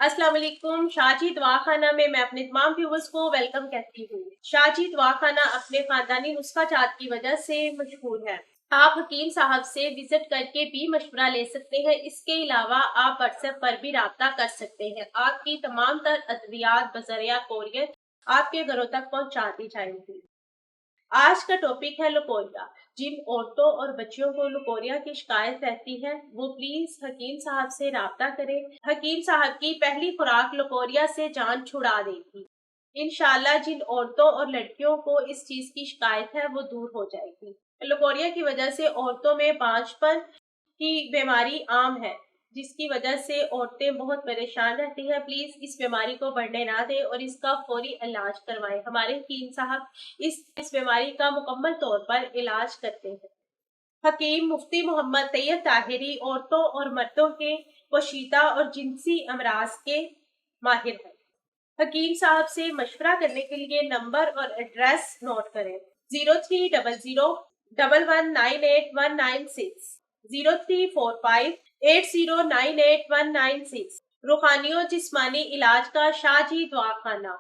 अस्सलाम वालेकुम। शाहजी दवाखाना में मैं अपने तमाम व्यूवर्स को वेलकम कहती हूँ। शाहजी दवाखाना अपने खानदानी नुस्खा चाट की वजह से मशहूर है। आप हकीम साहब से विजिट करके भी मशवरा ले सकते हैं। इसके अलावा आप व्हाट्सएप पर भी राब्ता कर सकते हैं। आपकी तमाम तर अद्वियात बजरिया कोरियर आपके घरों तक पहुँचा दी जाएंगी। आज का टॉपिक है लुकोरिया। जिन औरतों और बच्चियों को लुकोरिया की शिकायत रहती है वो प्लीज हकीम साहब से राब्ता करें। हकीम साहब की पहली खुराक लुकोरिया से जान छुड़ा देगी। इंशाल्लाह जिन औरतों और लड़कियों को इस चीज की शिकायत है वो दूर हो जाएगी। लुकोरिया की वजह से औरतों में बांझपन की बीमारी आम है, जिसकी वजह से औरतें बहुत परेशान रहती हैं। प्लीज इस बीमारी को बढ़ने ना दें और इसका फौरी इलाज करवाएं। हमारे हकीम साहब इस बीमारी का मुकम्मल तौर पर इलाज करते हैं। हकीम मुफ्ती मोहम्मद तैयब ताहिरी औरतों और मर्दों के पोशीदा और जिनसी अमराज के माहिर हैं। हकीम साहब से मशवरा करने के लिए नंबर और एड्रेस नोट करें। 0300119819 0345809819 रूहानी और जिस्मानी इलाज का शाहजी दवाखाना।